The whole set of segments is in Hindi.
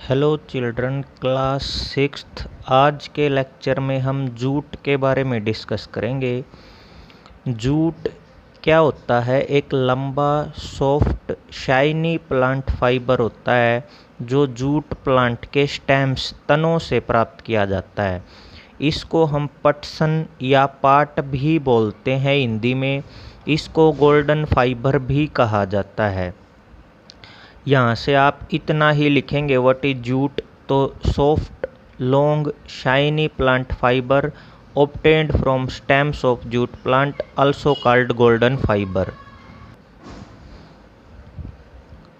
Hello children, class sixth. आज के लेक्चर में हम जूट के बारे में डिस्कस करेंगे। जूट क्या होता है? एक लंबा सॉफ्ट शाइनी प्लांट फाइबर होता है जो जूट प्लांट के स्टेम्स तनों से प्राप्त किया जाता है। इसको हम पटसन या पाट भी बोलते हैं हिंदी में। इसको गोल्डन फाइबर भी कहा जाता है। यहाँ से आप इतना ही लिखेंगे, व्हाट इज जूट। तो soft long shiny plant fibre obtained from stems of jute plant also called golden fiber।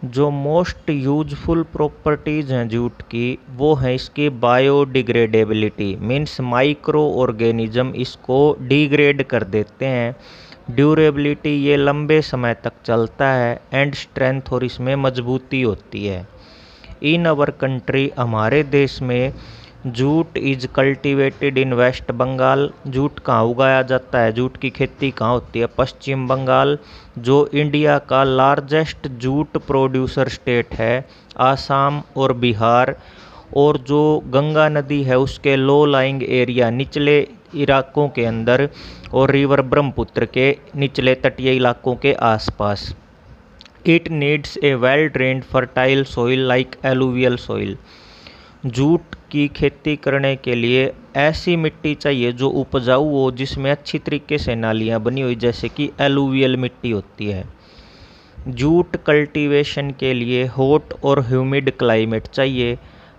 जो मोस्ट यूजफुल प्रॉपर्टीज़ हैं जूट की, वो है इसकी बायोडिग्रेडेबिलिटी, मीन्स माइक्रो ऑर्गेनिज्म इसको डिग्रेड कर देते हैं। ड्यूरेबिलिटी, ये लंबे समय तक चलता है। एंड स्ट्रेंथ, और इसमें मजबूती होती है। इन अवर कंट्री, हमारे देश में, jute is cultivated in West Bengal. Jute कहाँ उगाया जाता है? जूट की खेती कहाँ होती है? पश्चिम बंगाल, जो इंडिया का लार्जेस्ट जूट प्रोड्यूसर स्टेट है। आसाम और बिहार, और जो गंगा नदी है उसके लो लाइंग एरिया, निचले इलाकों के अंदर, और रिवर ब्रह्मपुत्र के निचले तटीय इलाकों के आसपास। It needs a well drained fertile soil like alluvial soil. Jute की खेती करने के लिए ऐसी मिट्टी चाहिए जो उपजाऊ हो, जिसमें अच्छी तरीके से नालियाँ बनी हुई, जैसे कि एलुवियल मिट्टी होती है। जूट कल्टीवेशन के लिए हॉट और ह्यूमिड क्लाइमेट चाहिए।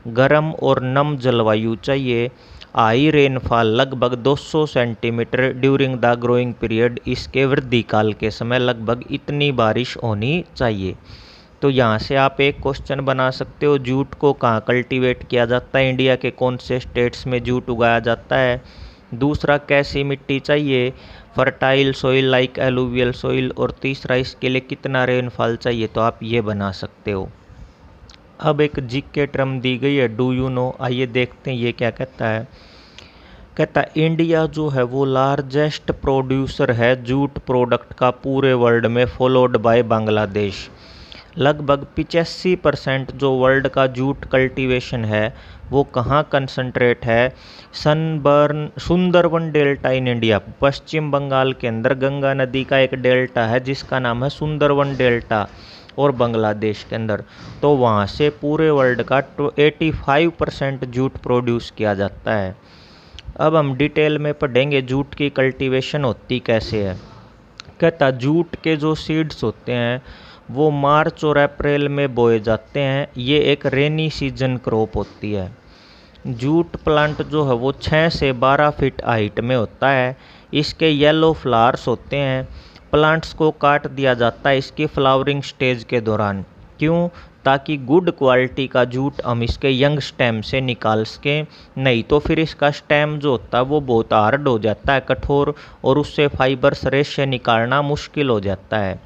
गर्म और नम जलवायु चाहिए। हाई रेनफॉल लगभग 200 centimetre during the growing period. इसके वृद्धि काल के समय लगभग इतनी बारिश होनी चाहिए। तो यहाँ से आप एक क्वेश्चन बना सकते हो, जूट को कहाँ कल्टीवेट किया जाता है? इंडिया के कौन से स्टेट्स में जूट उगाया जाता है? दूसरा, कैसी मिट्टी चाहिए? Fertile soil like alluvial soil. और तीसरा, इसके लिए कितना रेनफॉल चाहिए? तो आप ये बना सकते हो। अब एक जीके टर्म दी गई है, डू यू नो। आइए देखते हैं ये क्या कहता है। कहता है इंडिया जो है वो लार्जेस्ट प्रोड्यूसर है जूट प्रोडक्ट का पूरे वर्ल्ड में, फॉलोड बाय बांग्लादेश। लगभग 85% जो वर्ल्ड का जूट कल्टीवेशन है वो कहाँ कंसंट्रेट है? Sundarban delta in India. Paschim Bengal के अंदर गंगा नदी का एक डेल्टा है जिसका नाम है सुंदरवन डेल्टा, और बांग्लादेश के अंदर। तो वहाँ से पूरे वर्ल्ड का 85% जूट प्रोड्यूस किया जाता है। अब हम डिटेल में पढ़ेंगे जूट की कल्टीवेशन होती कैसे है। कहता जूट के जो सीड्स होते हैं वो मार्च और अप्रैल में बोए जाते हैं। ये एक रेनी सीजन क्रॉप होती है। जूट प्लांट जो है वो 6 से 12 फीट हाइट में होता है। इसके येलो फ्लावर्स होते हैं। प्लांट्स को काट दिया जाता है इसकी फ्लावरिंग स्टेज के दौरान। क्यों? ताकि गुड क्वालिटी का जूट हम इसके यंग स्टेम से निकाल सकें। नहीं तो फिर इसका स्टेम जो होता है वो बहुत हार्ड हो जाता है, कठोर, और उससे फाइबर्स रेशे निकालना मुश्किल हो जाता है।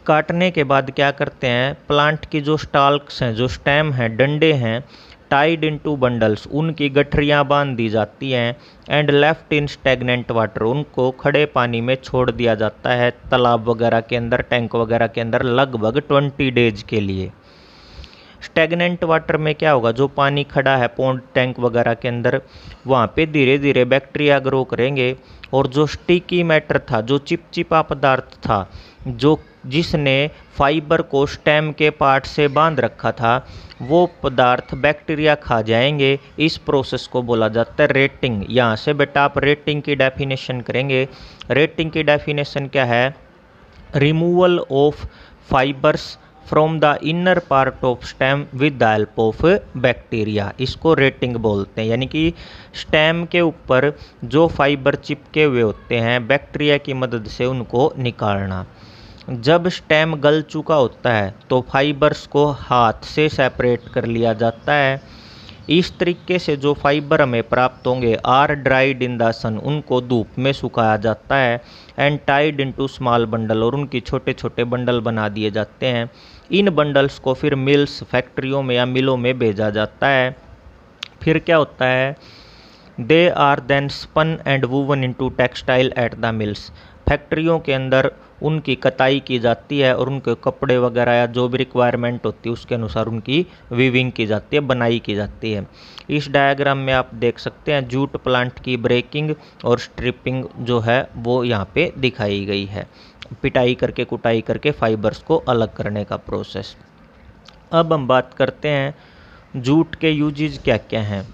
काटने के बाद क्या करते हैं, प्लांट की जो स्टाल्क्स हैं, जो स्टेम हैं, डंडे हैं, टाइड इनटू बंडल्स, उनकी गठरियाँ बांध दी जाती हैं। And left in stagnant water, उनको खड़े पानी में छोड़ दिया जाता है, तालाब वगैरह के अंदर, टैंक वगैरह के अंदर, लगभग 20 डेज के लिए। स्टैग्नेंट वाटर में क्या होगा? जो पानी खड़ा है पॉन्ड, टैंक वगैरह के अंदर, वहाँ पे धीरे धीरे बैक्टीरिया ग्रो करेंगे। और जो स्टिकी मैटर था, जो चिपचिपा पदार्थ था, जो जिसने फाइबर को स्टेम के पार्ट से बांध रखा था, वो पदार्थ बैक्टीरिया खा जाएंगे। इस प्रोसेस को बोला जाता है रेटिंग। यहाँ से बेटा आप रेटिंग की डेफिनेशन करेंगे। रेटिंग की डेफिनेशन क्या है? Removal of fibres from the inner part of stem with the help of bacteria. इसको रेटिंग बोलते हैं। यानी कि स्टेम के ऊपर जो फाइबर चिपके हुए होते हैं, बैक्टीरिया की मदद से उनको निकालना। जब स्टेम गल चुका होता है तो फाइबर्स को हाथ से सेपरेट कर लिया जाता है। इस तरीके से जो फाइबर हमें प्राप्त होंगे are dried in the sun, उनको धूप में सुखाया जाता है। And tied into small bundle, और उनकी छोटे छोटे बंडल बना दिए जाते हैं। इन बंडल्स को फिर मिल्स, फैक्ट्रियों में या मिलों में भेजा जाता है। फिर क्या होता है? They are then spun and woven into textile at the mills. फैक्ट्रियों के अंदर उनकी कताई की जाती है और उनके कपड़े वगैरह या जो भी रिक्वायरमेंट होती है उसके अनुसार उनकी वीविंग की जाती है, बनाई की जाती है। इस डायग्राम में आप देख सकते हैं जूट प्लांट की ब्रेकिंग और स्ट्रिपिंग जो है वो यहाँ पे दिखाई गई है, पिटाई करके कुटाई करके फाइबर्स को अलग करने का प्रोसेस। अब हम बात करते हैं जूट के यूजेज क्या क्या हैं।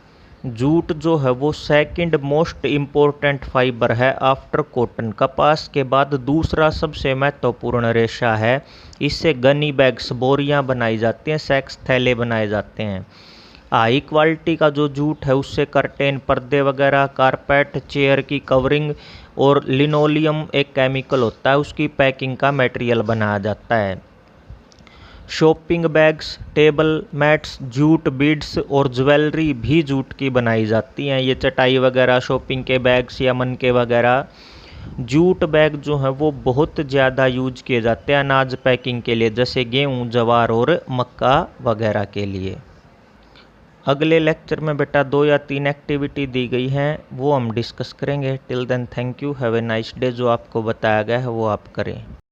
जूट जो है वो सेकंड मोस्ट इम्पोर्टेंट फाइबर है आफ्टर कॉटन। कपास के बाद दूसरा सबसे महत्वपूर्ण रेशा है। इससे गनी बैग्स, बोरियां बनाई जाती हैं, सेक्स थैले बनाए जाते हैं। हाई क्वालिटी का जो जूट है उससे कर्टेन, पर्दे वगैरह, कारपेट, चेयर की कवरिंग और लिनोलियम एक केमिकल होता है उसकी पैकिंग का मटेरियल बनाया जाता है। Shopping bags, table mats, jute beads और ज्वेलरी भी जूट की बनाई जाती हैं। ये चटाई वगैरह, शॉपिंग के बैग्स या मन के वगैरह। जूट बैग जो है वो बहुत ज़्यादा यूज किए जाते हैं अनाज पैकिंग के लिए, जैसे गेहूँ, जवार और मक्का वगैरह के लिए। अगले लेक्चर में बेटा 2 या 3 एक्टिविटी दी गई हैं, वो हम डिस्कस करेंगे। Till then thank you, have a nice day. जो आपको बताया गया है वो आप करें।